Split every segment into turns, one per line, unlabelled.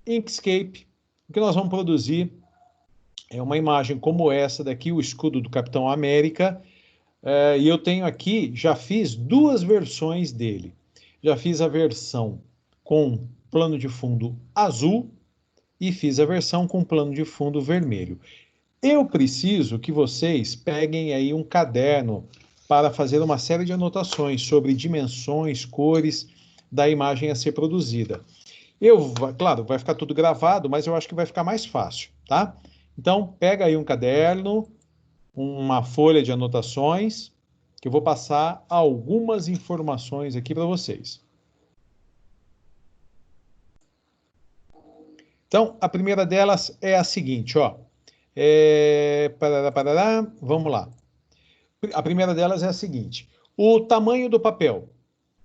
Inkscape. O que nós vamos produzir é uma imagem como essa daqui, o escudo do Capitão América, e eu tenho aqui, já fiz duas versões dele. Já fiz a versão com plano de fundo azul e fiz a versão com plano de fundo vermelho. Eu preciso que vocês peguem aí um caderno para fazer uma série de anotações sobre dimensões, cores da imagem a ser produzida. Claro, vai ficar tudo gravado, mas eu acho que vai ficar mais fácil, tá? Então, pega aí um caderno, uma folha de anotações, que eu vou passar algumas informações aqui para vocês. Então, a primeira delas é a seguinte, ó. Vamos lá. A primeira delas é a seguinte. O tamanho do papel.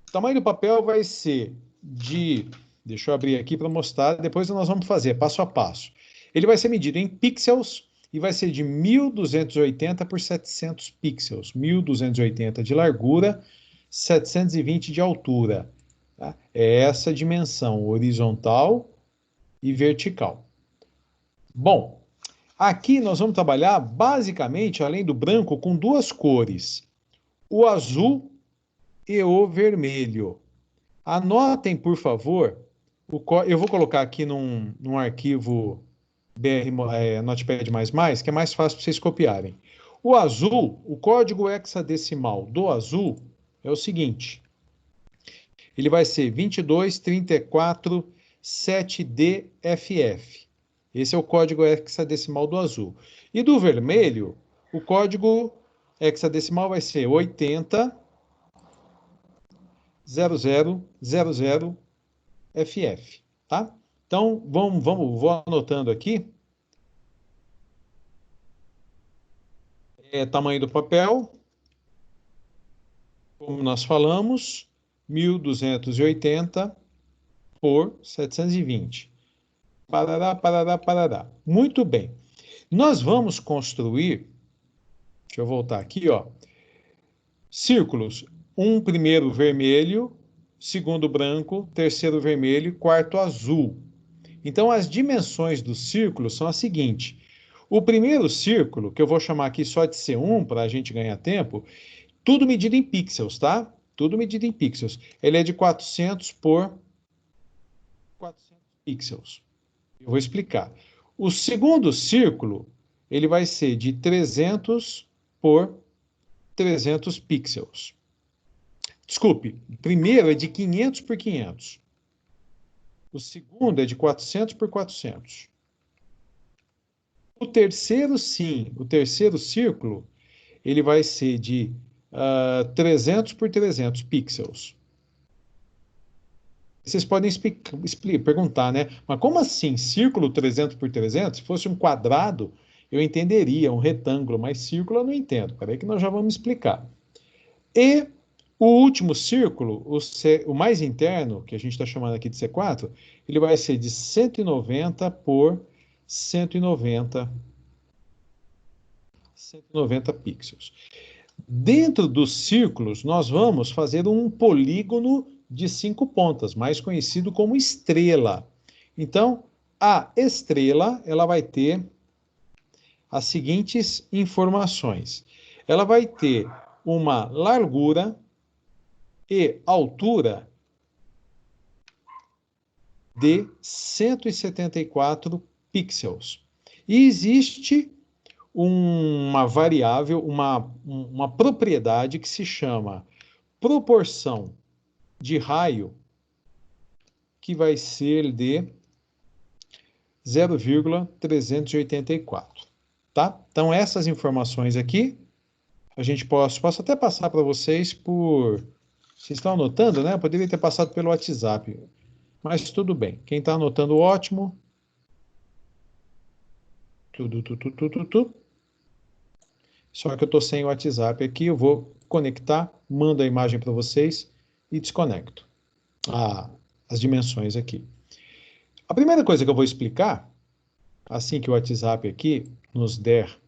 O tamanho do papel vai ser de... Deixa eu abrir aqui para mostrar, depois nós vamos fazer passo a passo. Ele vai ser medido em pixels e vai ser de 1280 por 700 pixels. 1280 de largura, 720 de altura. Tá? É essa dimensão horizontal e vertical. Bom, aqui nós vamos trabalhar basicamente, além do branco, com duas cores. O azul e o vermelho. Anotem, por favor, eu vou colocar aqui num arquivo Notepad++, que é mais fácil para vocês copiarem. O azul, o código hexadecimal do azul é o seguinte. Ele vai ser 22347DFF. Esse é o código hexadecimal do azul. E do vermelho, o código hexadecimal vai ser 800000FF, tá? Então, vou anotando aqui. Tamanho do papel, como nós falamos, 1280 por 720. Parará. Muito bem. Nós vamos construir, deixa eu voltar aqui, ó, círculos. Um primeiro vermelho, segundo branco, terceiro vermelho, quarto azul. Então, as dimensões do círculo são as seguintes. O primeiro círculo, que eu vou chamar aqui só de C1, para a gente ganhar tempo, tudo medido em pixels, tá? Tudo medido em pixels. Ele é de 400 por 400 pixels. Eu vou explicar. O segundo círculo, ele vai ser de 300 por 300 pixels. Desculpe, o primeiro é de 500 por 500. O segundo é de 400 por 400. O terceiro, sim, o terceiro círculo, ele vai ser de 300 por 300 pixels. Vocês podem perguntar, né? Mas como assim, círculo 300 por 300? Se fosse um quadrado, eu entenderia, um retângulo, mas círculo eu não entendo. Peraí que nós já vamos explicar. E o último círculo, o mais interno, que a gente está chamando aqui de C4, ele vai ser de 190 por 190 pixels. Dentro dos círculos, nós vamos fazer um polígono de 5 pontas, mais conhecido como estrela. Então, a estrela, ela vai ter as seguintes informações. Ela vai ter uma largura e altura de 174 pixels. E existe uma variável, uma propriedade que se chama proporção de raio, que vai ser de 0,384, tá? Então, essas informações aqui, posso até passar para vocês por... Vocês estão anotando, né? Eu poderia ter passado pelo WhatsApp, mas tudo bem. Quem está anotando, ótimo. Só que eu estou sem o WhatsApp aqui, eu vou conectar, mando a imagem para vocês e desconecto as dimensões aqui. A primeira coisa que eu vou explicar, assim que o WhatsApp aqui nos der,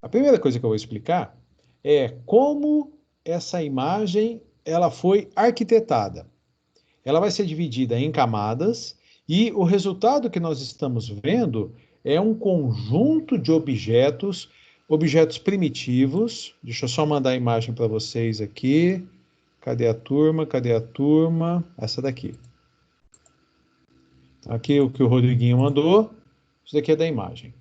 a primeira coisa que eu vou explicar é como essa imagem ela foi arquitetada. ela vai ser dividida em camadas e o resultado que nós estamos vendo é um conjunto de objetos, objetos primitivos. Deixa eu só mandar a imagem para vocês aqui. Cadê a turma? Cadê a turma? Essa daqui. Aqui o que o Rodriguinho mandou. Isso daqui é da imagem.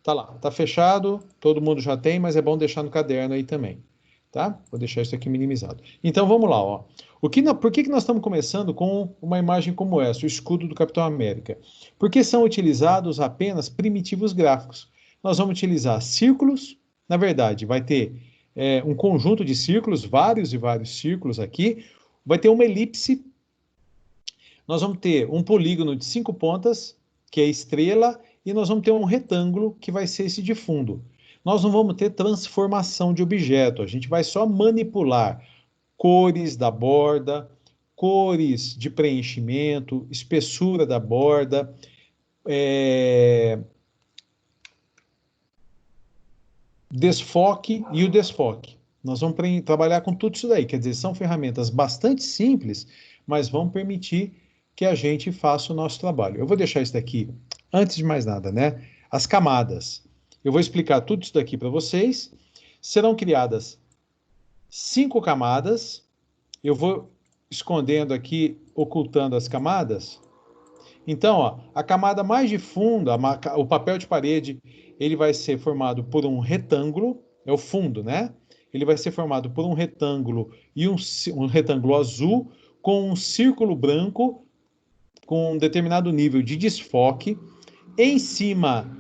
Tá lá, tá fechado, todo mundo já tem, mas é bom deixar no caderno aí também, tá? Vou deixar isso aqui minimizado. Então vamos lá, ó. Por que nós estamos começando com uma imagem como essa, o escudo do Capitão América? Porque são utilizados apenas primitivos gráficos. Nós vamos utilizar círculos, na verdade, vai ter um conjunto de círculos, vários e vários círculos aqui, vai ter uma elipse, nós vamos ter um polígono de 5 pontas, que é a estrela, e nós vamos ter um retângulo, que vai ser esse de fundo. Nós não vamos ter transformação de objeto, a gente vai só manipular cores da borda, cores de preenchimento, espessura da borda, desfoque e o desfoque. Nós vamos trabalhar com tudo isso daí, quer dizer, são ferramentas bastante simples, mas vão permitir que a gente faça o nosso trabalho. Eu vou deixar isso daqui, antes de mais nada, né? As camadas. Eu vou explicar tudo isso daqui para vocês. Serão criadas 5 camadas. Eu vou escondendo aqui, ocultando as camadas. Então, ó, a camada mais de fundo, o papel de parede, ele vai ser formado por um retângulo, é o fundo, né? Ele vai ser formado por um retângulo e um retângulo azul com um círculo branco com um determinado nível de desfoque. Em cima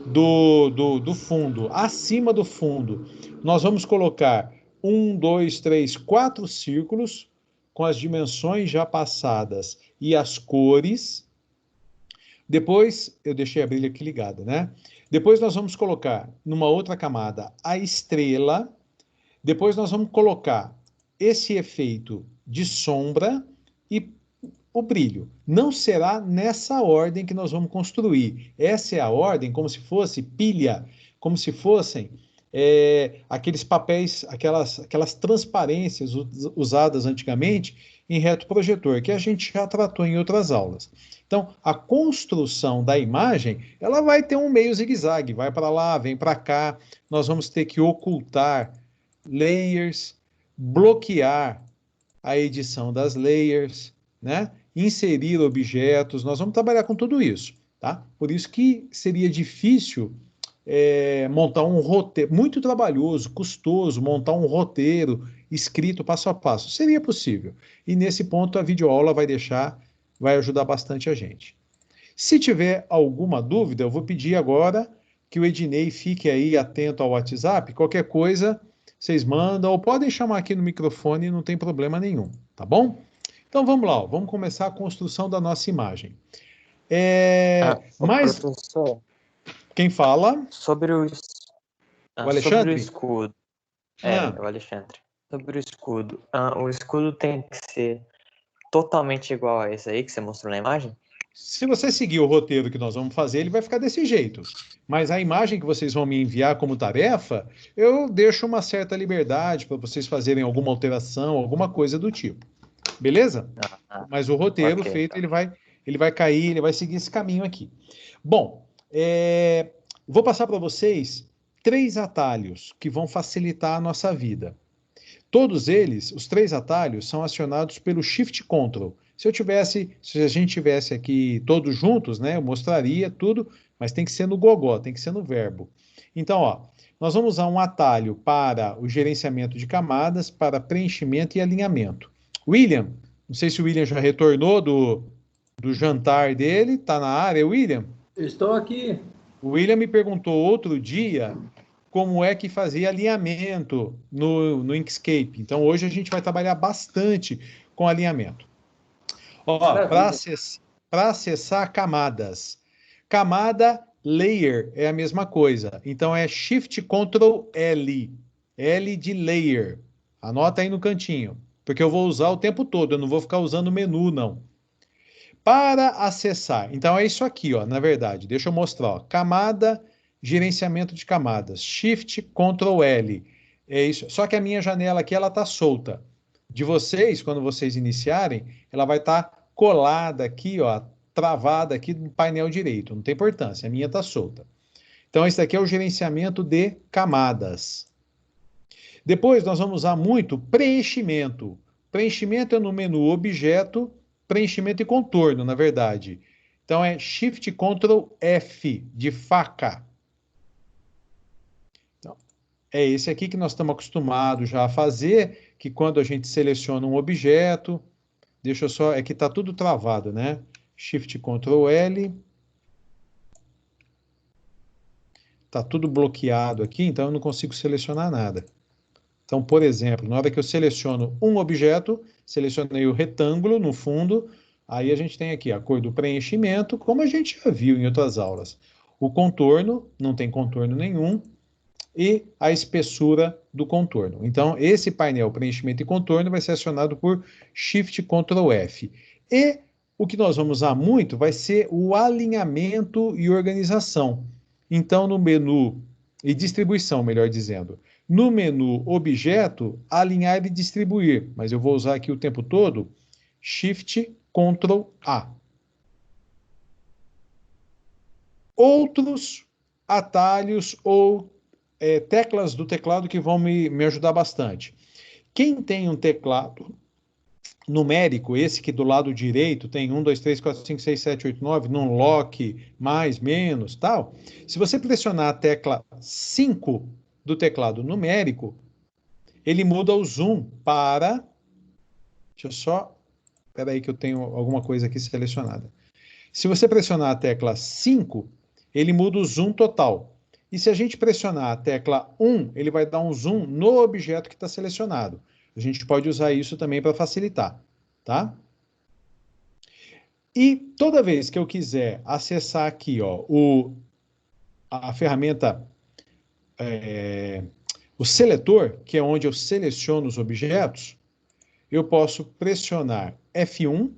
do fundo, acima do fundo, nós vamos colocar 1, 2, 3, 4 círculos com as dimensões já passadas e as cores. Depois, eu deixei a brilha aqui ligada, né? Depois nós vamos colocar numa outra camada a estrela. Depois nós vamos colocar esse efeito de sombra e o brilho. Não será nessa ordem que nós vamos construir. Essa é a ordem como se fosse pilha, como se fossem aqueles papéis, aquelas transparências usadas antigamente em retroprojetor, que a gente já tratou em outras aulas. Então, a construção da imagem, ela vai ter um meio zigue-zague, vai para lá, vem para cá, nós vamos ter que ocultar layers, bloquear a edição das layers, né? Inserir objetos, nós vamos trabalhar com tudo isso, tá? Por isso que seria difícil montar um roteiro, muito trabalhoso, custoso, montar um roteiro escrito passo a passo. Seria possível. E nesse ponto a videoaula vai ajudar bastante a gente. Se tiver alguma dúvida, eu vou pedir agora que o Ednei fique aí atento ao WhatsApp, qualquer coisa vocês mandam, ou podem chamar aqui no microfone, não tem problema nenhum, tá bom? Então vamos lá, ó, vamos começar a construção da nossa imagem. Mas
professor,
quem fala?
sobre o
Alexandre?
sobre o escudo. O Alexandre. Sobre o escudo tem que ser totalmente igual a esse aí que você mostrou na imagem?
Se você seguir o roteiro que nós vamos fazer, ele vai ficar desse jeito. Mas a imagem que vocês vão me enviar como tarefa, eu deixo uma certa liberdade para vocês fazerem alguma alteração, alguma coisa do tipo. Beleza? Mas o roteiro
okay,
feito, ele vai cair, ele vai seguir esse caminho aqui. Bom, vou passar para vocês 3 atalhos que vão facilitar a nossa vida. Todos eles, os 3 atalhos, são acionados pelo Shift Ctrl. Se a gente tivesse aqui todos juntos, né, eu mostraria tudo, mas tem que ser no gogó, tem que ser no verbo. Então, ó, nós vamos usar um atalho para o gerenciamento de camadas, para preenchimento e alinhamento. William, não sei se o William já retornou do jantar dele, está na área, William?
Estou aqui.
O William me perguntou outro dia como é que fazia alinhamento no Inkscape. Então, hoje a gente vai trabalhar bastante com alinhamento. Para acessar camadas. Camada layer é a mesma coisa. Então, é Shift Ctrl L. L de layer. Anota aí no cantinho. Porque eu vou usar o tempo todo. Eu não vou ficar usando o menu, não. Para acessar. Então, é isso aqui, ó. Na verdade, deixa eu mostrar. Ó. Camada, gerenciamento de camadas. Shift Ctrl L. É isso. Só que a minha janela aqui, ela está solta. de vocês, quando vocês iniciarem, ela vai estar colada aqui, ó, travada aqui no painel direito. Não tem importância, a minha está solta. Então, esse daqui é o gerenciamento de camadas. Depois, nós vamos usar muito preenchimento. Preenchimento é no menu Objeto, preenchimento e contorno, na verdade. Então, é Shift Ctrl F, de faca. Então, é esse aqui que nós estamos acostumados já a fazer, que quando a gente seleciona um objeto, deixa eu só, é que está tudo travado, né? Shift Ctrl L. Está tudo bloqueado aqui, então eu não consigo selecionar nada. Então, por exemplo, na hora que eu seleciono um objeto, selecionei o retângulo no fundo, aí a gente tem aqui a cor do preenchimento, como a gente já viu em outras aulas. O contorno, não tem contorno nenhum, e a espessura do contorno. Então, esse painel preenchimento e contorno vai ser acionado por Shift Ctrl F. E o que nós vamos usar muito vai ser o alinhamento e organização. Então, no menu, e distribuição, melhor dizendo, no menu Objeto, alinhar e distribuir, mas eu vou usar aqui o tempo todo, Shift Ctrl A. Outros atalhos ou teclas do teclado que vão me ajudar bastante. Quem tem um teclado numérico, esse que do lado direito tem 1, 2, 3, 4, 5, 6, 7, 8, 9, num lock, mais, menos, tal. Se você pressionar a tecla 5 do teclado numérico, ele muda o zoom para... Deixa eu só... Espera aí que eu tenho alguma coisa aqui selecionada. Se você pressionar a tecla 5, ele muda o zoom total. E se a gente pressionar a tecla 1, ele vai dar um zoom no objeto que está selecionado. A gente pode usar isso também para facilitar, tá? E toda vez que eu quiser acessar aqui, ó, a ferramenta, o seletor, que é onde eu seleciono os objetos, eu posso pressionar F1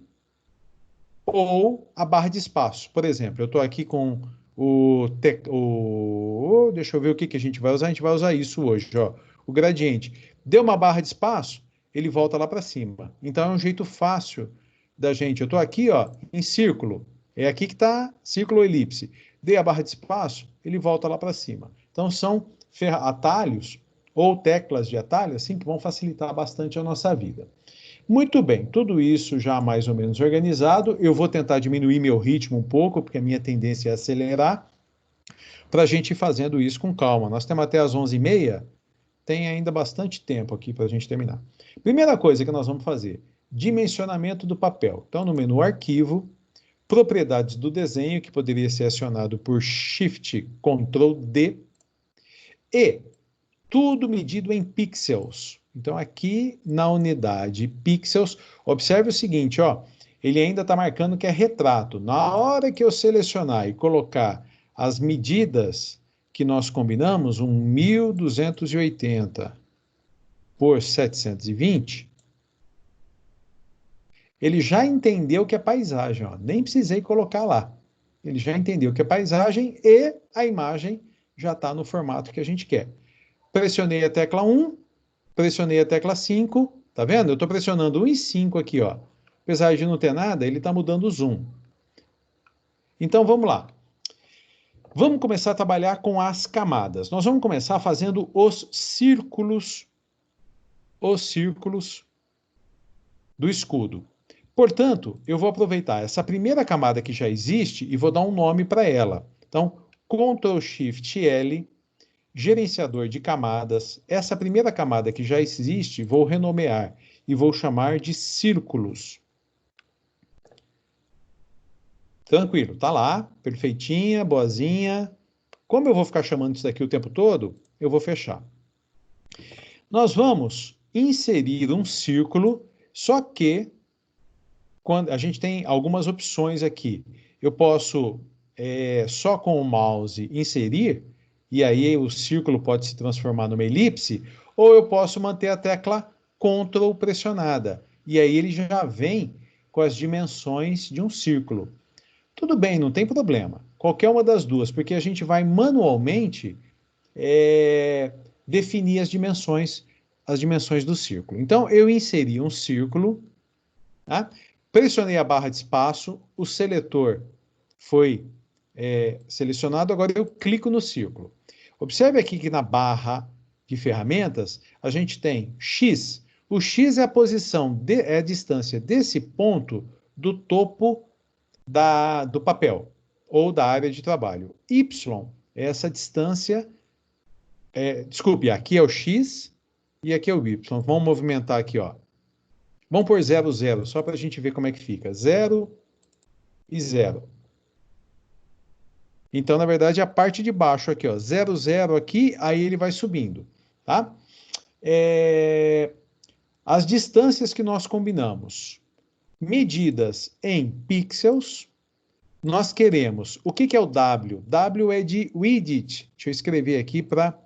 ou a barra de espaço. Por exemplo, eu estou aqui com deixa eu ver o que a gente vai usar. A gente vai usar isso hoje, ó, o gradiente. Deu uma barra de espaço, ele volta lá para cima. Então é um jeito fácil da gente. Eu estou aqui, ó, em círculo. É aqui que está círculo ou elipse. Dei a barra de espaço, ele volta lá para cima. Então são atalhos ou teclas de atalho assim que vão facilitar bastante a nossa vida. Muito bem, tudo isso já mais ou menos organizado. Eu vou tentar diminuir meu ritmo um pouco, porque a minha tendência é acelerar, para a gente ir fazendo isso com calma. Nós temos até as 11h30, tem ainda bastante tempo aqui para a gente terminar. Primeira coisa que nós vamos fazer, dimensionamento do papel. Então, no menu Arquivo, Propriedades do desenho, que poderia ser acionado por Shift Ctrl D, e tudo medido em pixels. Então, aqui na unidade pixels, observe o seguinte, ó, ele ainda está marcando que é retrato. Na hora que eu selecionar e colocar as medidas que nós combinamos, 1280 por 720, ele já entendeu que é paisagem, ó, nem precisei colocar lá. Ele já entendeu que é paisagem e a imagem já está no formato que a gente quer. Pressionei a tecla 1, pressionei a tecla 5, tá vendo? Eu estou pressionando 1 e 5 aqui, ó. Apesar de não ter nada, ele está mudando o zoom. Então, vamos lá. Vamos começar a trabalhar com as camadas. Nós vamos começar fazendo os círculos do escudo. Portanto, eu vou aproveitar essa primeira camada que já existe e vou dar um nome para ela. Então, Ctrl Shift L, gerenciador de camadas. Essa primeira camada que já existe, vou renomear e vou chamar de círculos. Tranquilo, tá lá, perfeitinha, boazinha. Como eu vou ficar chamando isso daqui o tempo todo, eu vou fechar. Nós vamos inserir um círculo, só que quando a gente tem algumas opções aqui. Eu posso só com o mouse inserir, e aí o círculo pode se transformar numa elipse, ou eu posso manter a tecla Ctrl pressionada, e aí ele já vem com as dimensões de um círculo. Tudo bem, não tem problema. Qualquer uma das duas, porque a gente vai manualmente definir as dimensões as dimensões do círculo. Então, eu inseri um círculo, tá? Pressionei a barra de espaço, o seletor foi selecionado, agora eu clico no círculo. Observe aqui que na barra de ferramentas, a gente tem X. O X é a posição, é a distância desse ponto do topo do papel, ou da área de trabalho. Y é essa distância, desculpe, aqui é o X e aqui é o Y. Vamos movimentar aqui, ó. Vamos por 0, 0, só para a gente ver como é que fica. 0 e 0. Então, na verdade, a parte de baixo aqui, ó, 0, 0 aqui, aí ele vai subindo, tá? As distâncias que nós combinamos, medidas em pixels, nós queremos, o que é o W? W é de width, deixa eu escrever aqui para...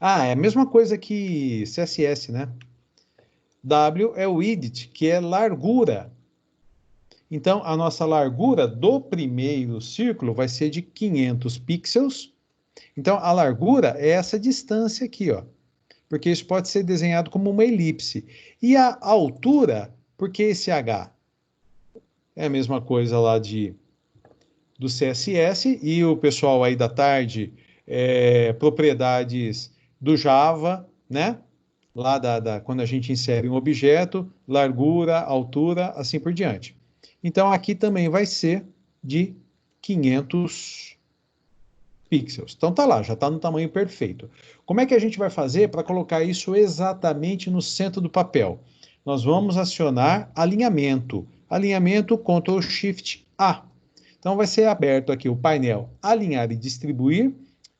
é a mesma coisa que CSS, né? W é width, que é largura. Então, a nossa largura do primeiro círculo vai ser de 500 pixels. Então, a largura é essa distância aqui, ó. Porque isso pode ser desenhado como uma elipse. E a altura, por que esse H? É a mesma coisa lá do CSS. E o pessoal aí da tarde, propriedades do Java, né? Lá quando a gente insere um objeto, largura, altura, assim por diante. Então, aqui também vai ser de 500 pixels. Então, tá lá, já está no tamanho perfeito. Como é que a gente vai fazer para colocar isso exatamente no centro do papel? Nós vamos acionar alinhamento. Alinhamento, Ctrl Shift A. Então, vai ser aberto aqui o painel Alinhar e Distribuir.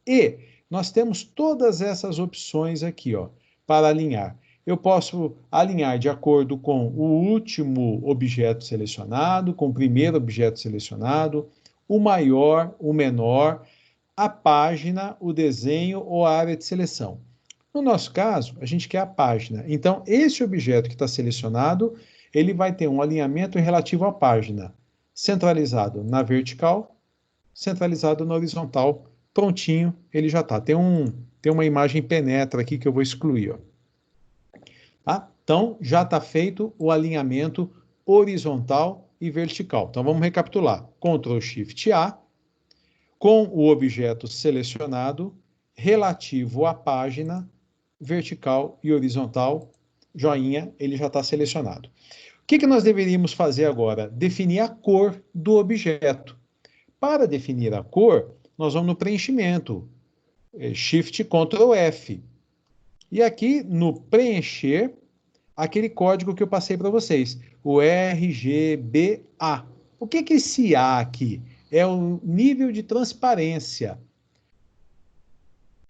E nós temos todas essas opções aqui, ó, para alinhar. Eu posso alinhar de acordo com o último objeto selecionado, com o primeiro objeto selecionado, o maior, o menor, a página, o desenho ou a área de seleção. No nosso caso, a gente quer a página. Então, esse objeto que está selecionado, ele vai ter um alinhamento relativo à página, centralizado na vertical, centralizado na horizontal. Prontinho, ele já está. Tem uma imagem penetra aqui que eu vou excluir, ó. Tá? Então, já está feito o alinhamento horizontal e vertical. Então, vamos recapitular. Ctrl Shift A, com o objeto selecionado, relativo à página, vertical e horizontal, joinha, ele já está selecionado. O que nós deveríamos fazer agora? Definir a cor do objeto. Para definir a cor, nós vamos no preenchimento. Shift Ctrl F. E aqui no preencher, aquele código que eu passei para vocês, o RGBA. O que é esse A aqui? É o nível de transparência.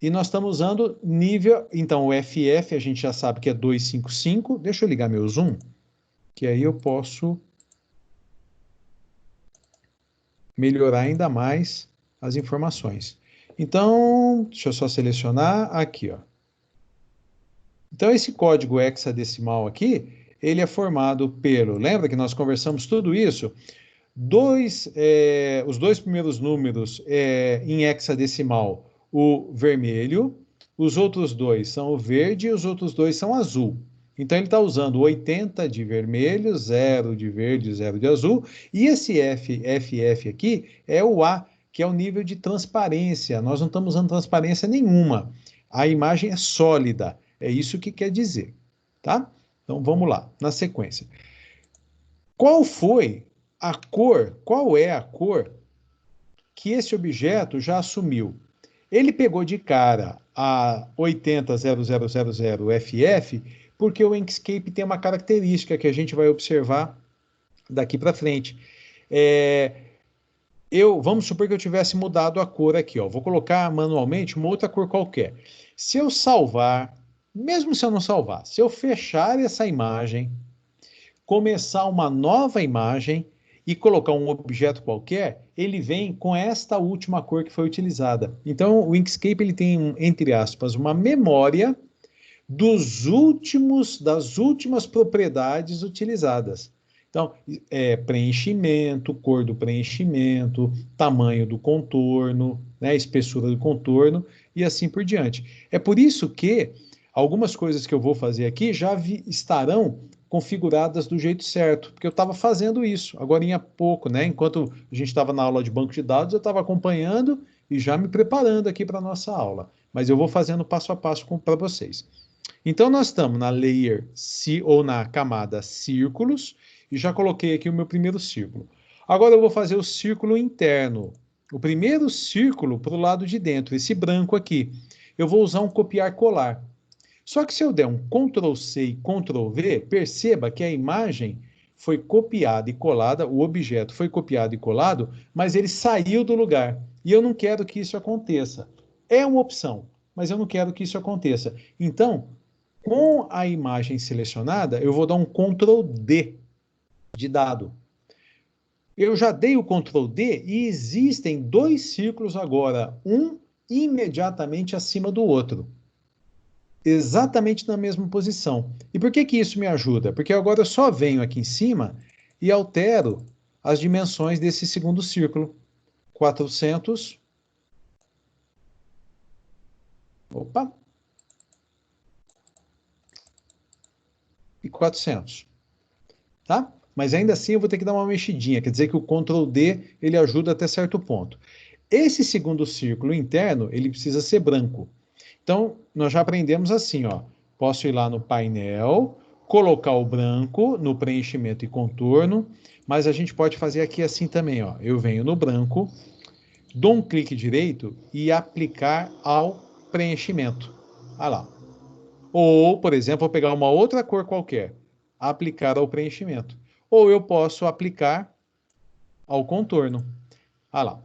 E nós estamos usando nível... Então, o FF a gente já sabe que é 255. Deixa eu ligar meu zoom, que aí eu posso melhorar ainda mais as informações. Então, deixa eu só selecionar aqui, ó. Então, esse código hexadecimal aqui, ele é formado pelo... Lembra que nós conversamos tudo isso? Os dois primeiros números em hexadecimal, o vermelho, os outros dois são o verde e os outros dois são azul. Então, ele está usando 80 de vermelho, 0 de verde, 0 de azul, e esse FF aqui é o A, que é o nível de transparência. Nós não estamos usando transparência nenhuma. A imagem é sólida. É isso que quer dizer, tá? Então, vamos lá, na sequência. Qual foi a cor, qual é a cor que esse objeto já assumiu? Ele pegou de cara a 800000FF, porque o Inkscape tem uma característica que a gente vai observar daqui para frente. Vamos supor que eu tivesse mudado a cor aqui, ó. Vou colocar manualmente uma outra cor qualquer. Se eu salvar, mesmo se eu não salvar, se eu fechar essa imagem, começar uma nova imagem e colocar um objeto qualquer, ele vem com esta última cor que foi utilizada. Então, o Inkscape ele tem, entre aspas, uma memória das últimas propriedades utilizadas. Então, preenchimento, cor do preenchimento, tamanho do contorno, né, espessura do contorno e assim por diante. É por isso que algumas coisas que eu vou fazer aqui já estarão configuradas do jeito certo, porque eu estava fazendo isso agora em pouco, né? Enquanto a gente estava na aula de banco de dados, eu estava acompanhando e já me preparando aqui para a nossa aula. Mas eu vou fazendo passo a passo para vocês. Então, nós estamos na layer, ou na camada círculos, e já coloquei aqui o meu primeiro círculo. Agora eu vou fazer o círculo interno. O primeiro círculo para o lado de dentro, esse branco aqui. Eu vou usar um copiar-colar. Só que se eu der um Ctrl+C e Ctrl+V, perceba que a imagem foi copiada e colada, o objeto foi copiado e colado, mas ele saiu do lugar. E eu não quero que isso aconteça. É uma opção, mas eu não quero que isso aconteça. Então, com a imagem selecionada, eu vou dar um Ctrl+D de dado. Eu já dei o Ctrl+D e existem dois círculos agora, um imediatamente acima do outro. Exatamente na mesma posição. E por que que isso me ajuda? Porque agora eu só venho aqui em cima e altero as dimensões desse segundo círculo. 400. Opa. E 400. Tá? Mas ainda assim eu vou ter que dar uma mexidinha. Quer dizer que o Ctrl+D ele ajuda até certo ponto. Esse segundo círculo interno, ele precisa ser branco. Então, nós já aprendemos assim, ó. Posso ir lá no painel, colocar o branco no preenchimento e contorno, mas a gente pode fazer aqui assim também, ó. Eu venho no branco, dou um clique direito e aplicar ao preenchimento. Olha lá. Ou, por exemplo, vou pegar uma outra cor qualquer, aplicar ao preenchimento. Ou eu posso aplicar ao contorno. Olha lá.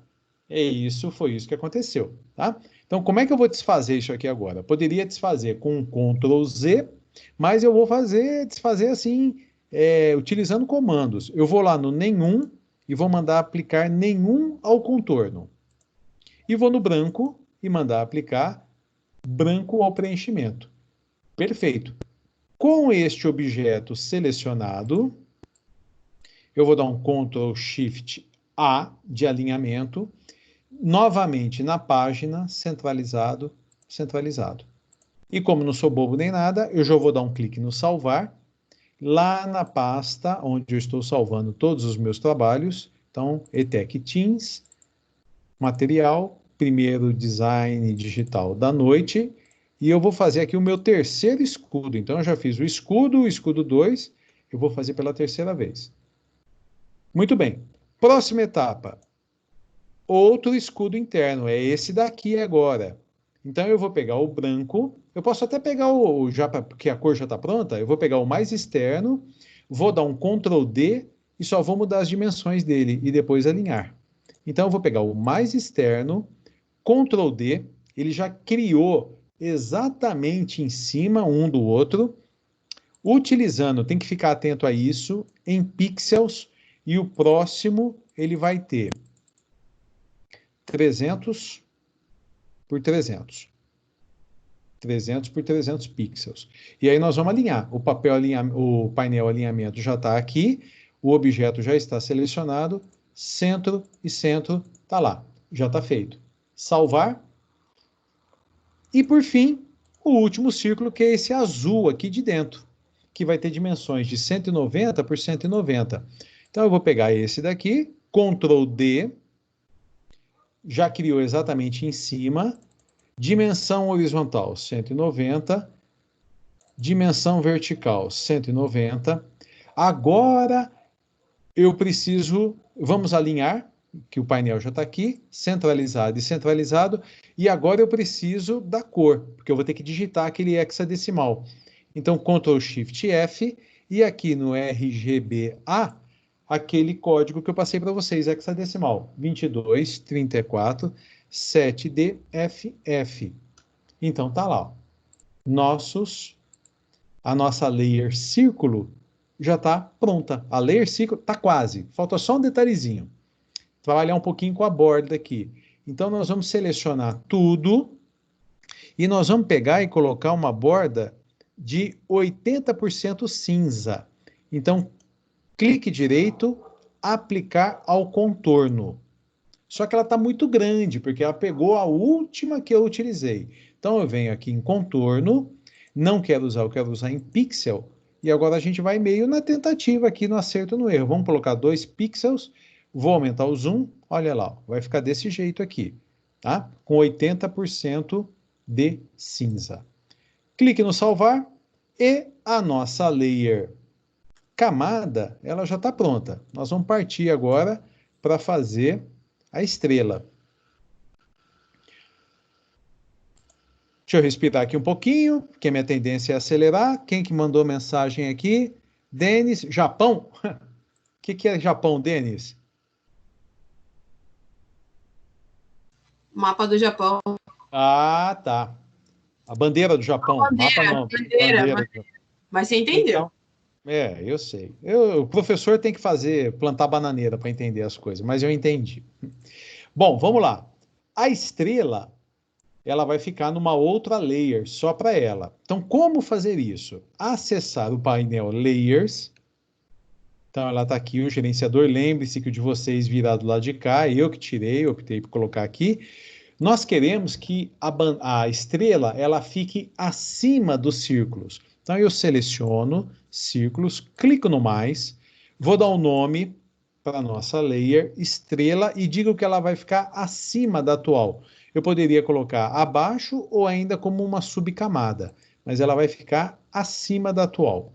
Foi isso que aconteceu, tá? Então, como é que eu vou desfazer isso aqui agora? Eu poderia desfazer com um Ctrl+Z, mas eu vou desfazer assim, utilizando comandos. Eu vou lá no nenhum e vou mandar aplicar nenhum ao contorno. E vou no branco e mandar aplicar branco ao preenchimento. Perfeito. Com este objeto selecionado, eu vou dar um Ctrl+Shift+A de alinhamento, novamente na página, centralizado, centralizado. E como não sou bobo nem nada, eu já vou dar um clique no salvar, lá na pasta onde eu estou salvando todos os meus trabalhos. Então, ETEC Teams, material, primeiro design digital da noite, e eu vou fazer aqui o meu terceiro escudo. Então, eu já fiz o escudo 2, eu vou fazer pela terceira vez. Muito bem. Próxima etapa. Outro escudo interno, é esse daqui agora. Então, eu vou pegar o branco, eu posso até pegar porque a cor já está pronta, eu vou pegar o mais externo, vou dar um Ctrl+D e só vou mudar as dimensões dele e depois alinhar. Então, eu vou pegar o mais externo, Ctrl+D, ele já criou exatamente em cima um do outro, utilizando, tem que ficar atento a isso, em pixels, e o próximo ele vai ter 300 por 300. 300 por 300 pixels. E aí nós vamos alinhar. O painel alinhamento já está aqui, o objeto já está selecionado, centro e centro está lá. Já está feito. Salvar. E por fim, o último círculo, que é esse azul aqui de dentro, que vai ter dimensões de 190 por 190. Então eu vou pegar esse daqui, Ctrl+D, já criou exatamente em cima, dimensão horizontal 190, dimensão vertical 190. Agora eu preciso, vamos alinhar, que o painel já está aqui, centralizado e centralizado, e agora eu preciso da cor, porque eu vou ter que digitar aquele hexadecimal. Então, Ctrl+Shift+F, e aqui no RGBA, aquele código que eu passei para vocês, hexadecimal, 2234.7DFF. Então, tá lá. A nossa layer círculo já está pronta. A layer círculo está quase. Falta só um detalhezinho. Trabalhar um pouquinho com a borda aqui. Então, nós vamos selecionar tudo e nós vamos pegar e colocar uma borda de 80% cinza. Então, clique direito, aplicar ao contorno. Só que ela está muito grande, porque ela pegou a última que eu utilizei. Então, eu venho aqui em contorno, não quero usar, eu quero usar em pixel. E agora a gente vai meio na tentativa aqui, no acerto no erro. Vamos colocar 2 pixels, vou aumentar o zoom, olha lá, ó, vai ficar desse jeito aqui, tá? Com 80% de cinza. Clique no salvar e a nossa layer camada, ela já está pronta. Nós vamos partir agora para fazer a estrela. Deixa eu respirar aqui um pouquinho, porque minha tendência é acelerar. Quem que mandou mensagem aqui? Denis, Japão. O que é Japão, Denis?
Mapa do Japão.
Ah, tá. A bandeira do Japão.
Bandeira,
Mapa não.
bandeira. Mas você entendeu.
Então, eu sei. O professor tem que plantar bananeira para entender as coisas, mas eu entendi. Bom, vamos lá. A estrela, ela vai ficar numa outra layer, só para ela. Então, como fazer isso? Acessar o painel Layers. Então, ela está aqui, o gerenciador. Lembre-se que o de vocês virá do lado de cá. Eu que tirei, eu optei por colocar aqui. Nós queremos que a estrela ela fique acima dos círculos. Então, eu seleciono círculos, clico no mais, vou dar um nome para a nossa layer, estrela, e digo que ela vai ficar acima da atual. Eu poderia colocar abaixo ou ainda como uma subcamada, mas ela vai ficar acima da atual.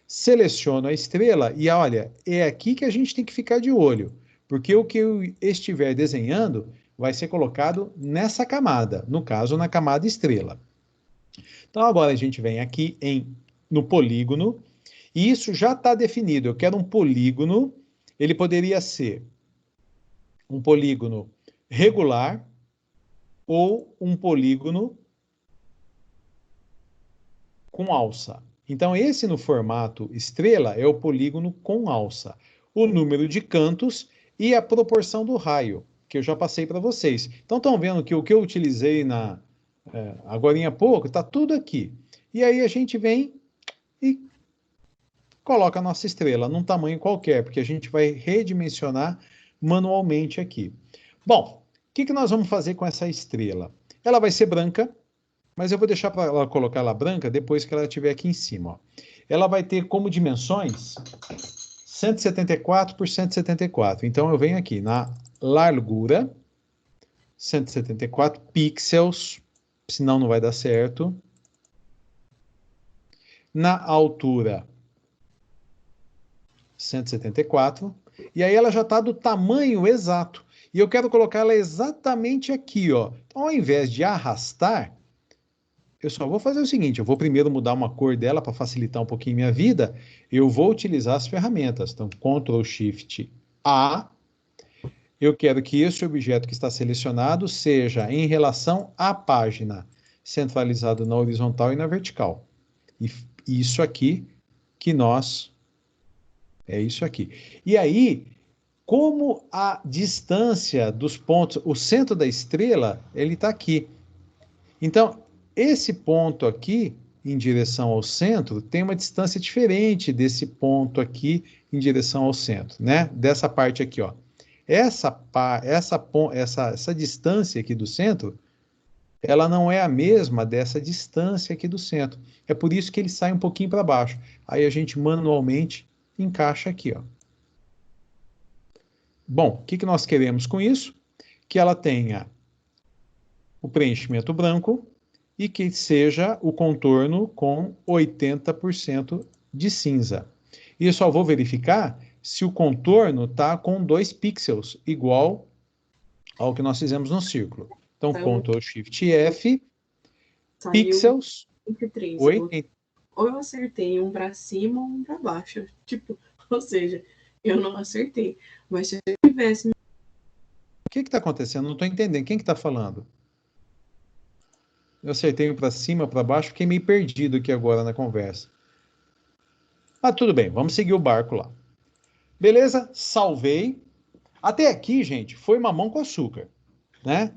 Seleciono a estrela e olha, é aqui que a gente tem que ficar de olho, porque o que eu estiver desenhando vai ser colocado nessa camada, no caso, na camada estrela. Então, agora a gente vem aqui no polígono, e isso já está definido. Eu quero um polígono, ele poderia ser um polígono regular ou um polígono com alça. Então, esse no formato estrela é o polígono com alça. O número de cantos e a proporção do raio, que eu já passei para vocês. Então, estão vendo que o que eu utilizei agora há pouco, está tudo aqui. E aí a gente vem e coloca a nossa estrela num tamanho qualquer, porque a gente vai redimensionar manualmente aqui. Bom, o que nós vamos fazer com essa estrela? Ela vai ser branca, mas eu vou deixar para ela colocar ela branca depois que ela estiver aqui em cima. Ó. Ela vai ter como dimensões 174 por 174. Então, eu venho aqui na largura, 174 pixels, senão não vai dar certo. Na altura, 174. E aí ela já está do tamanho exato. E eu quero colocar ela exatamente aqui, ó. Então, ao invés de arrastar, eu só vou fazer o seguinte, eu vou primeiro mudar uma cor dela para facilitar um pouquinho minha vida. Eu vou utilizar as ferramentas. Então, Ctrl Shift A. Eu quero que esse objeto que está selecionado seja em relação à página, centralizado na horizontal e na vertical. E isso aqui que nós... É isso aqui. E aí, como a distância dos pontos, o centro da estrela, ele está aqui. Então, esse ponto aqui, em direção ao centro, tem uma distância diferente desse ponto aqui em direção ao centro, né? Dessa parte aqui, ó. Essa distância aqui do centro, ela não é a mesma dessa distância aqui do centro. É por isso que ele sai um pouquinho para baixo. Aí a gente manualmente encaixa aqui, ó. Bom, o que nós queremos com isso? Que ela tenha o preenchimento branco e que seja o contorno com 80% de cinza. E eu só vou verificar se o contorno está com 2 pixels, igual ao que nós fizemos no círculo. Então, Ctrl Shift F, pixels.
23. Ou eu acertei um para cima ou um para baixo. Tipo, ou seja, eu não acertei. Mas se eu tivesse...
O que está acontecendo? Não estou entendendo. Quem que está falando? Eu acertei um para cima, para baixo, fiquei meio perdido aqui agora na conversa. Mas tudo bem, vamos seguir o barco lá. Beleza? Salvei. Até aqui, gente, foi mamão com açúcar, né?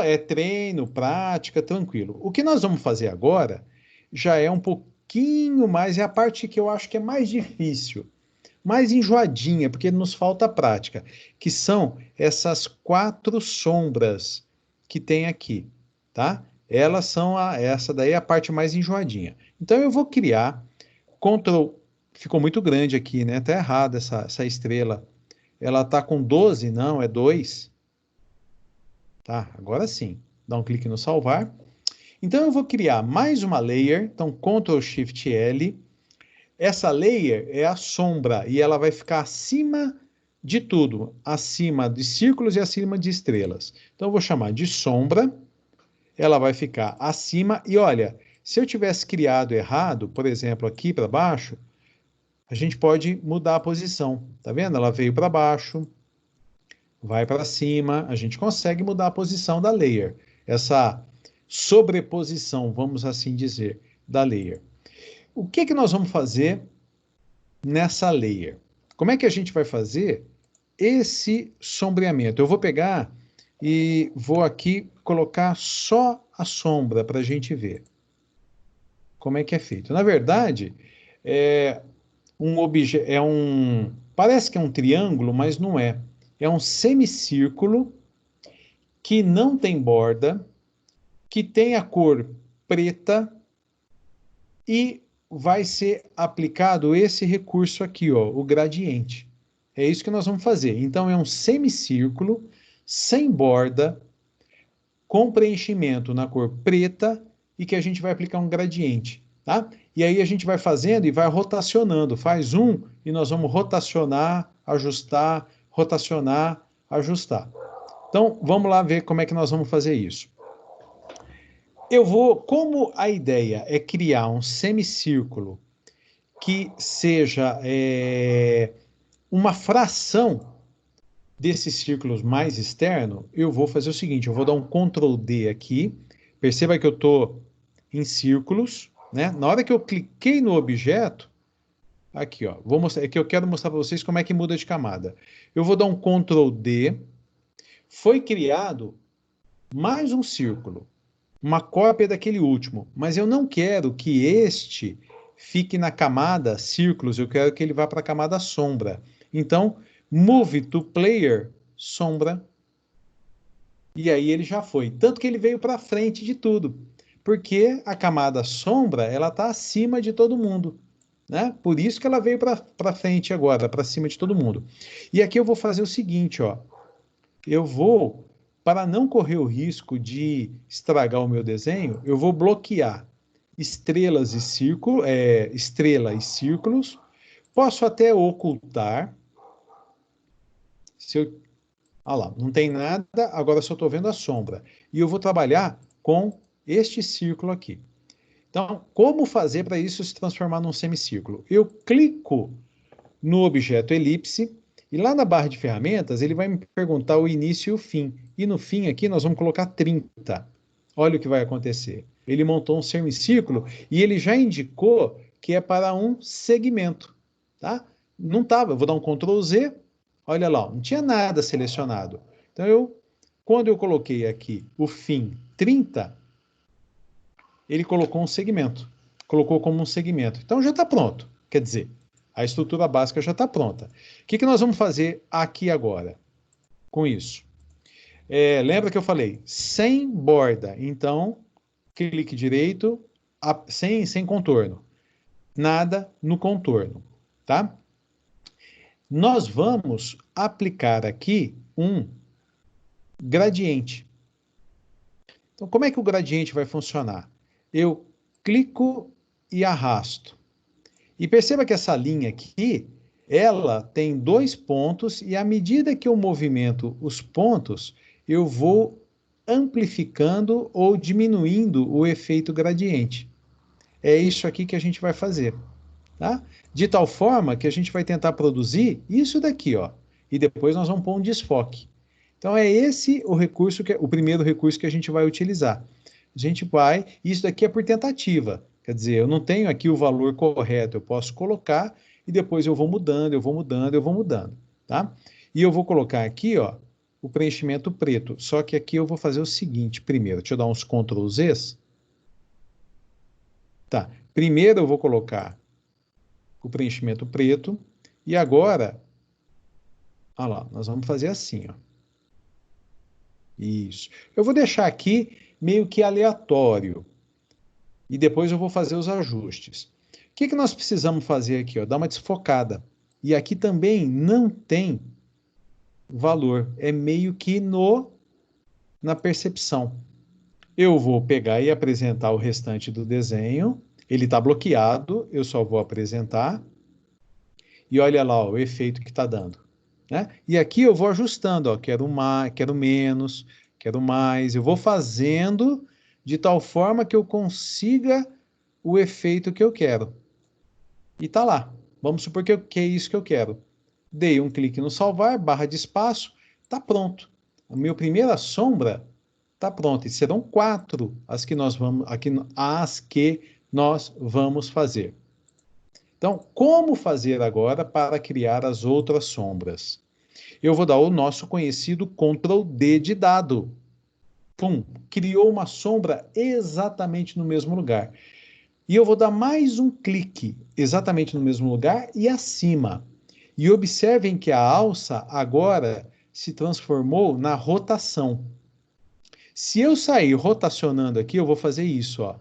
É treino, prática, tranquilo. O que nós vamos fazer agora já é um pouquinho mais, é a parte que eu acho que é mais difícil, mais enjoadinha, porque nos falta prática, que são essas 4 sombras que tem aqui, tá? elas são essa daí é a parte mais enjoadinha. Então eu vou criar Ctrl, ficou muito grande aqui, né? Tá errado essa estrela. Ela tá com 12, não, é 2. Tá, agora sim. Dá um clique no salvar. Então eu vou criar mais uma layer, então Ctrl Shift L. Essa layer é a sombra e ela vai ficar acima de tudo, acima de círculos e acima de estrelas. Então eu vou chamar de sombra, ela vai ficar acima e olha, se eu tivesse criado errado, por exemplo, aqui para baixo, a gente pode mudar a posição, tá vendo? Ela veio para baixo, vai para cima, a gente consegue mudar a posição da layer, essa sobreposição, vamos assim dizer, da layer. O que que nós vamos fazer nessa layer? Como é que a gente vai fazer esse sombreamento? Eu vou pegar e vou aqui colocar só a sombra para a gente ver como é que é feito. Na verdade, é um objeto, parece que é um triângulo, mas não é. É um semicírculo que não tem borda, que tem a cor preta e vai ser aplicado esse recurso aqui, ó, o gradiente. É isso que nós vamos fazer. Então, é um semicírculo, sem borda, com preenchimento na cor preta e que a gente vai aplicar um gradiente, tá? E aí a gente vai fazendo e vai rotacionando. Faz um e nós vamos rotacionar, ajustar, rotacionar, ajustar. Então, vamos lá ver como é que nós vamos fazer isso. Como a ideia é criar um semicírculo que seja uma fração desses círculos mais externo, eu vou fazer o seguinte, eu vou dar um Ctrl D aqui, perceba que eu estou em círculos, né? Na hora que eu cliquei no objeto, aqui, ó, vou mostrar, é que eu quero mostrar para vocês como é que muda de camada. Eu vou dar um Ctrl D, foi criado mais um círculo, uma cópia daquele último, mas eu não quero que este fique na camada círculos, eu quero que ele vá para a camada sombra. Então, Move to Player, sombra, e aí ele já foi. Tanto que ele veio para frente de tudo, porque a camada sombra, ela está acima de todo mundo, né? Por isso que ela veio para frente agora, para cima de todo mundo. E aqui eu vou fazer o seguinte, ó, eu vou, para não correr o risco de estragar o meu desenho, eu vou bloquear estrelas e círculos, estrela e círculos, posso até ocultar, olha lá, não tem nada, agora só estou vendo a sombra. E eu vou trabalhar com este círculo aqui. Então, como fazer para isso se transformar num semicírculo? Eu clico no objeto elipse, e lá na barra de ferramentas, ele vai me perguntar o início e o fim. E no fim aqui, nós vamos colocar 30. Olha o que vai acontecer. Ele montou um semicírculo e ele já indicou que é para um segmento. Tá? Não estava, eu vou dar um Ctrl Z, olha lá, não tinha nada selecionado. Então, quando eu coloquei aqui o fim 30, ele colocou um segmento. Colocou como um segmento. Então, já está pronto. Quer dizer, a estrutura básica já está pronta. O que nós vamos fazer aqui agora com isso? Lembra que eu falei? Sem borda. Então, clique direito, sem contorno. Nada no contorno. Tá? Nós vamos aplicar aqui um gradiente. Então, como é que o gradiente vai funcionar? Eu clico e arrasto. E perceba que essa linha aqui, ela tem 2 pontos e à medida que eu movimento os pontos, eu vou amplificando ou diminuindo o efeito gradiente. É isso aqui que a gente vai fazer, tá? De tal forma que a gente vai tentar produzir isso daqui, ó. E depois nós vamos pôr um desfoque. Então é esse o primeiro recurso que a gente vai utilizar. A gente vai, isso daqui é por tentativa. Quer dizer, eu não tenho aqui o valor correto, eu posso colocar e depois eu vou mudando, eu vou mudando, eu vou mudando, tá? E eu vou colocar aqui, ó, o preenchimento preto. Só que aqui eu vou fazer o seguinte, primeiro, deixa eu dar uns Ctrl Zs. Tá, primeiro eu vou colocar o preenchimento preto e agora, olha lá, nós vamos fazer assim, ó. Isso. Eu vou deixar aqui meio que aleatório. E depois eu vou fazer os ajustes. O que nós precisamos fazer aqui? Ó? Dar uma desfocada. E aqui também não tem valor. É meio que na percepção. Eu vou pegar e apresentar o restante do desenho. Ele está bloqueado, eu só vou apresentar. E olha lá ó, o efeito que está dando. Né? E aqui eu vou ajustando. Ó, quero mais, quero menos, quero mais. Eu vou fazendo de tal forma que eu consiga o efeito que eu quero. E está lá. Vamos supor que é isso que eu quero. Dei um clique no salvar, barra de espaço, está pronto. A minha primeira sombra está pronta. E serão 4 as que nós vamos fazer. Então, como fazer agora para criar as outras sombras? Eu vou dar o nosso conhecido Ctrl D de dado. Pum, criou uma sombra exatamente no mesmo lugar. E eu vou dar mais um clique exatamente no mesmo lugar e acima. E observem que a alça agora se transformou na rotação. Se eu sair rotacionando aqui, eu vou fazer isso, ó.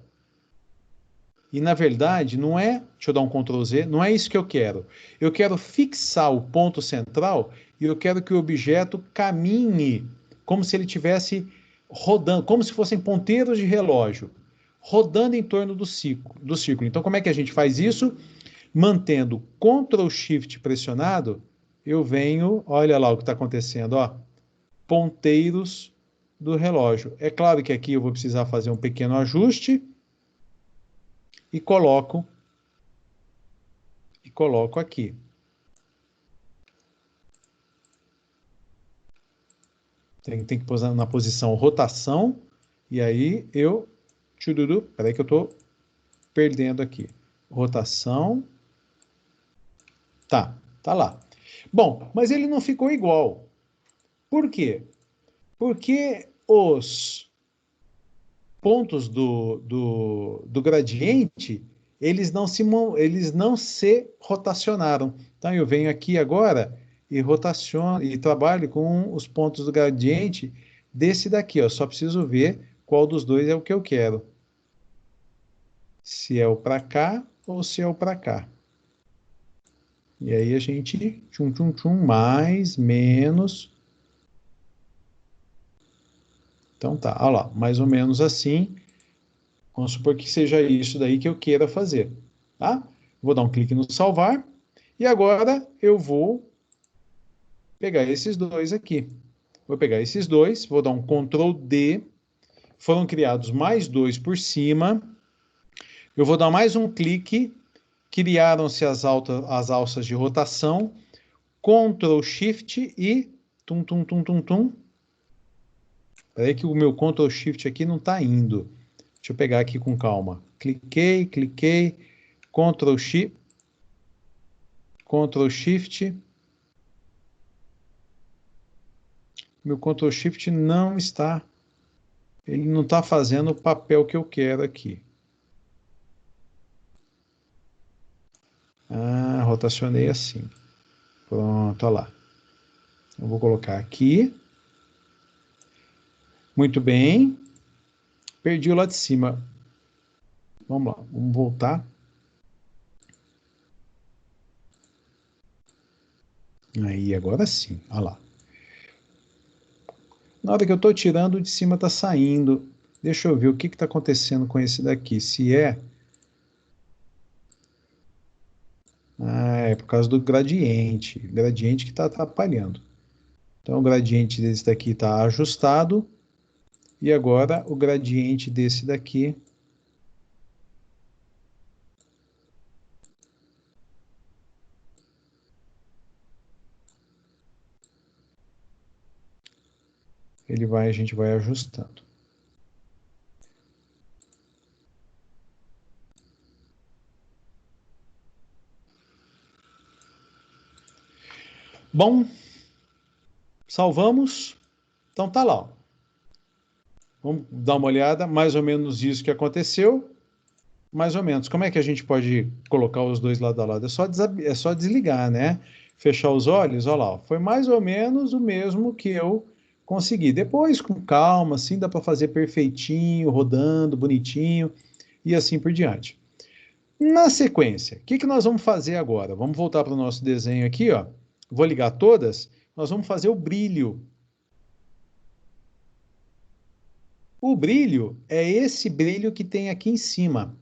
E na verdade, não é, deixa eu dar um Ctrl Z, não é isso que eu quero. Eu quero fixar o ponto central e eu quero que o objeto caminhe como se ele estivesse rodando, como se fossem ponteiros de relógio, rodando em torno do círculo. Então, como é que a gente faz isso? Mantendo Ctrl Shift pressionado, eu venho, olha lá o que está acontecendo, ó, ponteiros do relógio. É claro que aqui eu vou precisar fazer um pequeno ajuste e coloco aqui. Tem que pôr na posição rotação e aí eu peraí que eu estou perdendo aqui. Rotação. Tá lá. Bom, mas ele não ficou igual. Por quê? Porque os pontos do gradiente, eles não se rotacionaram. Então, eu venho aqui agora e rotaciono e trabalho com os pontos do gradiente desse daqui. Ó. Só preciso ver qual dos dois é o que eu quero. Se é o para cá ou se é o para cá. E aí a gente, mais, menos. Então tá, olha lá, mais ou menos assim. Vamos supor que seja isso daí que eu queira fazer, tá? Vou dar um clique no salvar. E agora eu vou pegar esses dois aqui. Vou pegar esses dois, vou dar um Ctrl D. Foram criados mais 2 por cima. Eu vou dar mais um clique. Criaram-se as alças de rotação, Ctrl Shift e tum. Peraí que o meu Ctrl Shift aqui não está indo. Deixa eu pegar aqui com calma. Cliquei, Ctrl Shift. Meu Ctrl Shift não está, ele não está fazendo o papel que eu quero aqui. Ah, rotacionei assim. Pronto, olha lá. Eu vou colocar aqui. Muito bem. Perdi o lá de cima. Vamos lá, vamos voltar. Aí, agora sim, olha lá. Na hora que eu estou tirando, o de cima está saindo. Deixa eu ver o que está acontecendo com esse daqui. Se é... Ah, é por causa do gradiente. Gradiente que está atrapalhando. Então, o gradiente desse daqui está ajustado. E agora, o gradiente desse daqui... a gente vai ajustando. Bom, salvamos. Então tá lá. Ó. Vamos dar uma olhada, mais ou menos isso que aconteceu. Mais ou menos. Como é que a gente pode colocar os dois lado a lado? É só desligar, né? Fechar os olhos, olha lá. Ó. Foi mais ou menos o mesmo que eu conseguir. Depois, com calma, assim, dá para fazer perfeitinho, rodando, bonitinho, e assim por diante. Na sequência, o que nós vamos fazer agora? Vamos voltar para o nosso desenho aqui, ó. Vou ligar todas. Nós vamos fazer o brilho. O brilho é esse brilho que tem aqui em cima,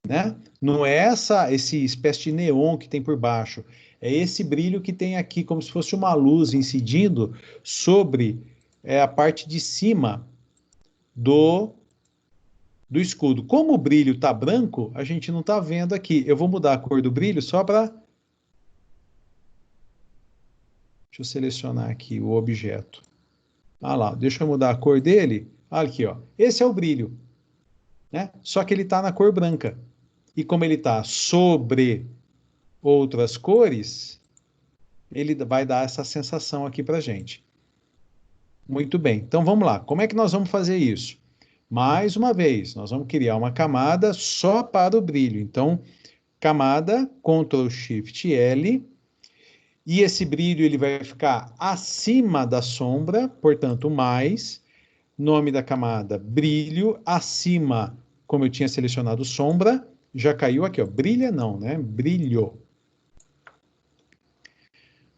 né? Não é esse espécie de neon que tem por baixo. É esse brilho que tem aqui, como se fosse uma luz incidindo sobre a parte de cima do escudo. Como o brilho está branco, a gente não está vendo aqui. Eu vou mudar a cor do brilho só para... Deixa eu selecionar aqui o objeto. Ah lá, deixa eu mudar a cor dele. Olha aqui, ó. Esse é o brilho, né? Só que ele está na cor branca. E como ele está sobre outras cores, ele vai dar essa sensação aqui para gente. Muito bem. Então vamos lá. Como é que nós vamos fazer isso? Mais uma vez, nós vamos criar uma camada só para o brilho. Então, camada, Ctrl Shift L, e esse brilho ele vai ficar acima da sombra, portanto, mais, nome da camada, brilho, acima, como eu tinha selecionado sombra, já caiu aqui, ó, brilha não, né? Brilho.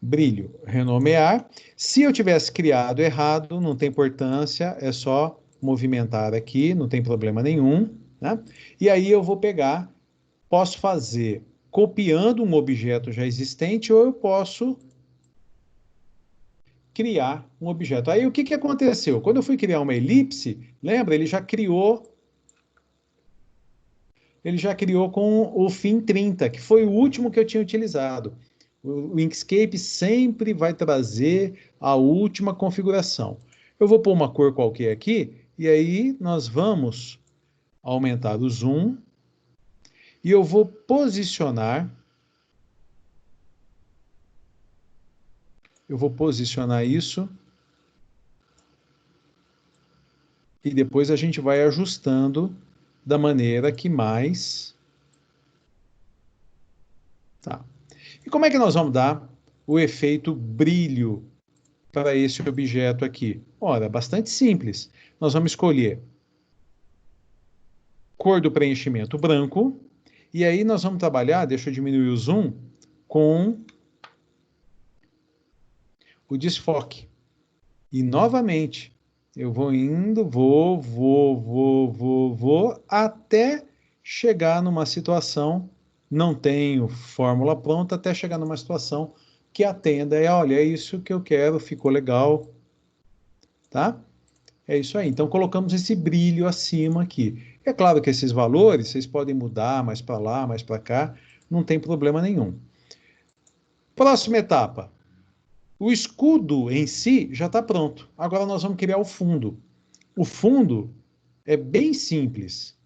Brilho, renomear. Se eu tivesse criado errado, não tem importância, é só movimentar aqui, não tem problema nenhum, né? E aí eu vou pegar, posso fazer copiando um objeto já existente ou eu posso criar um objeto. Aí o que aconteceu? Quando eu fui criar uma elipse, lembra? Ele já criou com o fim 30, que foi o último que eu tinha utilizado. O Inkscape sempre vai trazer a última configuração. Eu vou pôr uma cor qualquer aqui, e aí nós vamos aumentar o zoom, e eu vou posicionar isso, e depois a gente vai ajustando da maneira que mais... Tá. E como é que nós vamos dar o efeito brilho para esse objeto aqui? Ora, bastante simples. Nós vamos escolher cor do preenchimento branco, e aí nós vamos trabalhar, deixa eu diminuir o zoom, com o desfoque. E novamente, eu vou indo, vou, até chegar numa situação, não tenho fórmula pronta, até chegar numa situação que atenda, olha, é isso que eu quero, ficou legal, tá? É isso aí. Então, colocamos esse brilho acima aqui. É claro que esses valores, vocês podem mudar mais para lá, mais para cá, não tem problema nenhum. Próxima etapa. O escudo em si já está pronto. Agora nós vamos criar o fundo. O fundo é bem simples.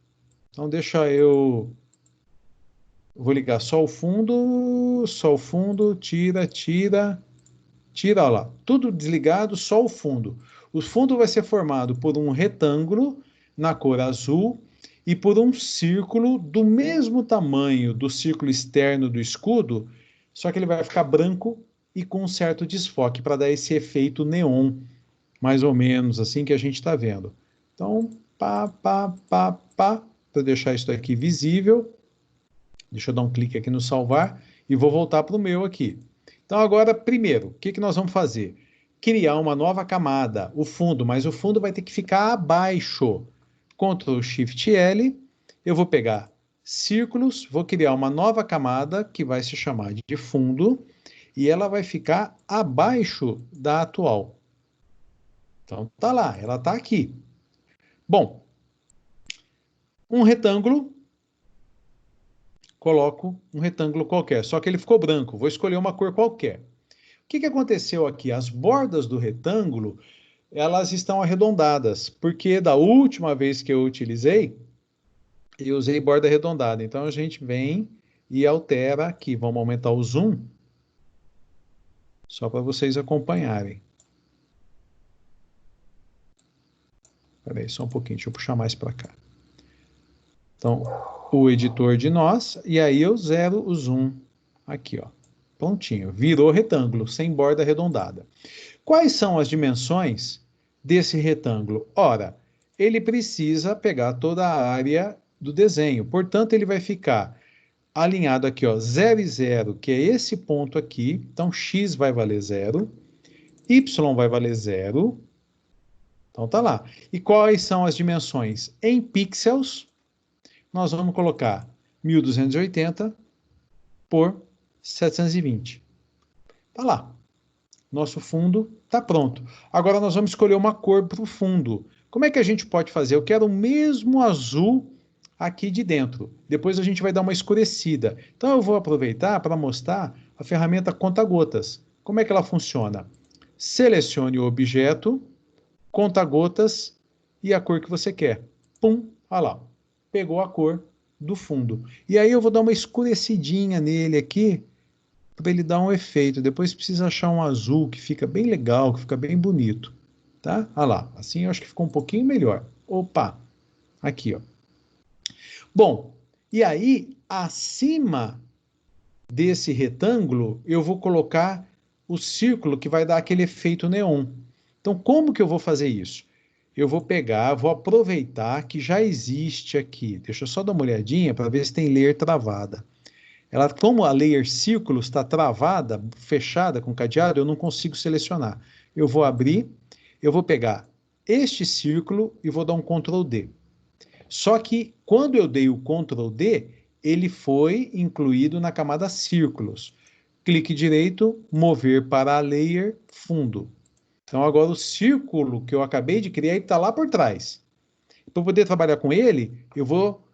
Então, deixa eu... Vou ligar só o fundo, tira, olha lá. Tudo desligado, só o fundo. O fundo vai ser formado por um retângulo na cor azul e por um círculo do mesmo tamanho do círculo externo do escudo, só que ele vai ficar branco e com um certo desfoque para dar esse efeito neon, mais ou menos assim que a gente está vendo. Então, para deixar isso aqui visível, deixa eu dar um clique aqui no salvar e vou voltar para o meu aqui. Então, agora, primeiro, o que nós vamos fazer? Criar uma nova camada, o fundo, mas o fundo vai ter que ficar abaixo. Ctrl Shift L, eu vou pegar círculos, vou criar uma nova camada que vai se chamar de fundo e ela vai ficar abaixo da atual. Então, tá lá, ela tá aqui. Bom, um retângulo, coloco um retângulo qualquer, só que ele ficou branco, vou escolher uma cor qualquer. O que aconteceu aqui? As bordas do retângulo, elas estão arredondadas, porque da última vez que eu utilizei, eu usei borda arredondada. Então, a gente vem e altera aqui. Vamos aumentar o zoom, só para vocês acompanharem. Espera aí, só um pouquinho, deixa eu puxar mais para cá. Então, o editor de nós, e aí eu zero o zoom aqui, ó. Prontinho, virou retângulo, sem borda arredondada. Quais são as dimensões desse retângulo? Ora, ele precisa pegar toda a área do desenho. Portanto, ele vai ficar alinhado aqui, ó, 0 e 0, que é esse ponto aqui. Então, x vai valer 0, y vai valer 0. Então, tá lá. E quais são as dimensões? Em pixels, nós vamos colocar 1280 por 720. Tá lá. Nosso fundo está pronto. Agora nós vamos escolher uma cor para o fundo. Como é que a gente pode fazer? Eu quero o mesmo azul aqui de dentro. Depois a gente vai dar uma escurecida. Então eu vou aproveitar para mostrar a ferramenta conta-gotas. Como é que ela funciona? Selecione o objeto, conta-gotas e a cor que você quer. Pum, olha lá. Pegou a cor do fundo. E aí eu vou dar uma escurecidinha nele aqui, para ele dar um efeito. Depois precisa achar um azul que fica bem legal, que fica bem bonito. Tá? Olha lá. Assim eu acho que ficou um pouquinho melhor. Opa! Aqui, ó. Bom, e aí, acima desse retângulo, eu vou colocar o círculo que vai dar aquele efeito neon. Então, como que eu vou fazer isso? Eu vou pegar, vou aproveitar que já existe aqui. Deixa eu só dar uma olhadinha para ver se tem layer travada. Ela, como a layer círculos está travada, fechada com cadeado, eu não consigo selecionar. Eu vou abrir, eu vou pegar este círculo e vou dar um Ctrl D. Só que quando eu dei o Ctrl D, ele foi incluído na camada círculos. Clique direito, mover para a layer fundo. Então agora o círculo que eu acabei de criar está lá por trás. Para poder trabalhar com ele, eu vou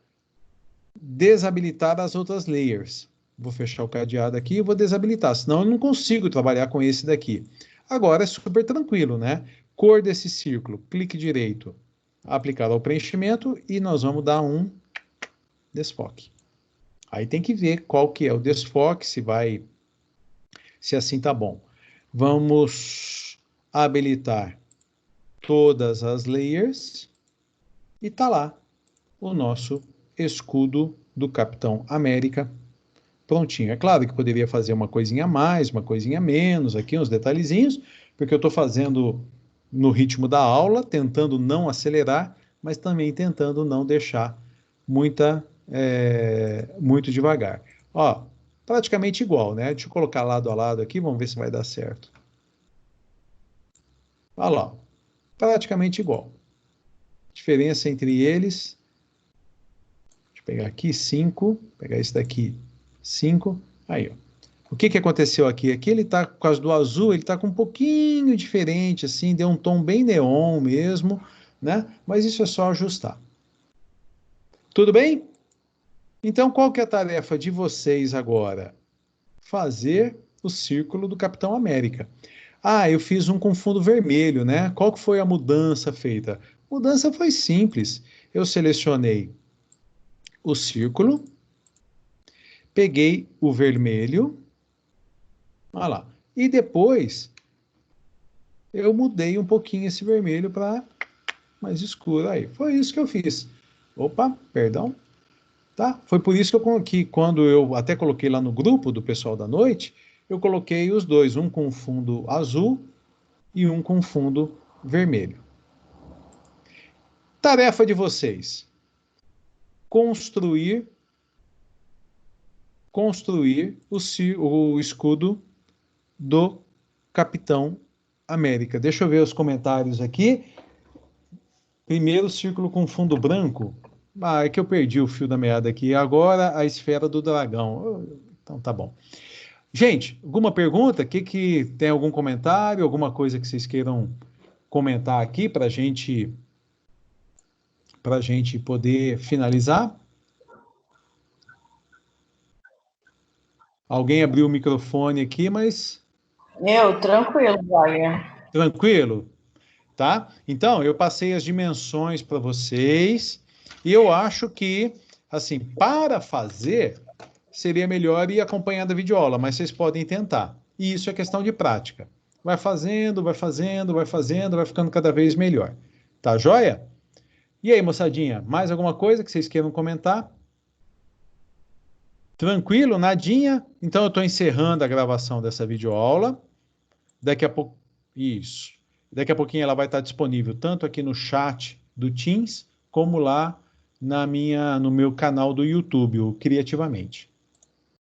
desabilitar as outras layers. Vou fechar o cadeado aqui e vou desabilitar, senão eu não consigo trabalhar com esse daqui. Agora é super tranquilo, né? Cor desse círculo, clique direito, aplicar ao preenchimento e nós vamos dar um desfoque. Aí tem que ver qual que é o desfoque, se assim tá bom. Vamos habilitar todas as layers e tá lá o nosso escudo do Capitão América prontinho. É claro que poderia fazer uma coisinha a mais, uma coisinha a menos, aqui uns detalhezinhos, porque eu estou fazendo no ritmo da aula, tentando não acelerar, mas também tentando não deixar muito devagar. Ó, praticamente igual, né? Deixa eu colocar lado a lado aqui, vamos ver se vai dar certo. Olha lá, praticamente igual. Diferença entre eles, deixa eu pegar aqui 5, pegar esse daqui 5, aí, ó. O que que aconteceu aqui? Aqui ele tá, por causa do azul, ele tá com um pouquinho diferente, assim, deu um tom bem neon mesmo, né? Mas isso é só ajustar. Tudo bem? Então, qual que é a tarefa de vocês agora? Fazer o círculo do Capitão América. Ah, eu fiz um com fundo vermelho, né? Qual que foi a mudança feita? A mudança foi simples. Eu selecionei o círculo, peguei o vermelho, olha lá, e depois eu mudei um pouquinho esse vermelho para mais escuro. Aí, foi isso que eu fiz. Opa, perdão. Tá? Foi por isso que quando eu até coloquei lá no grupo do pessoal da noite, eu coloquei os dois, um com fundo azul e um com fundo vermelho. Tarefa de vocês: construir o escudo do Capitão América. Deixa eu ver os comentários aqui. Primeiro círculo com fundo branco. Ah, é que eu perdi o fio da meada aqui. Agora a esfera do dragão. Então tá bom. Gente, alguma pergunta? Tem algum comentário? Alguma coisa que vocês queiram comentar aqui para gente poder finalizar? Alguém abriu o microfone aqui, mas...
Tranquilo, Wagner.
Tranquilo? Tá? Então, eu passei as dimensões para vocês e eu acho que, assim, para fazer, seria melhor ir acompanhando a videoaula, mas vocês podem tentar. E isso é questão de prática. Vai fazendo, vai fazendo, vai fazendo, vai ficando cada vez melhor. Tá joia? E aí, moçadinha, mais alguma coisa que vocês queiram comentar? Tranquilo? Nadinha? Então eu estou encerrando a gravação dessa videoaula. Daqui a pouco... Isso. Daqui a pouquinho ela vai estar disponível tanto aqui no chat do Teams, como lá no meu canal do YouTube, o Criativamente.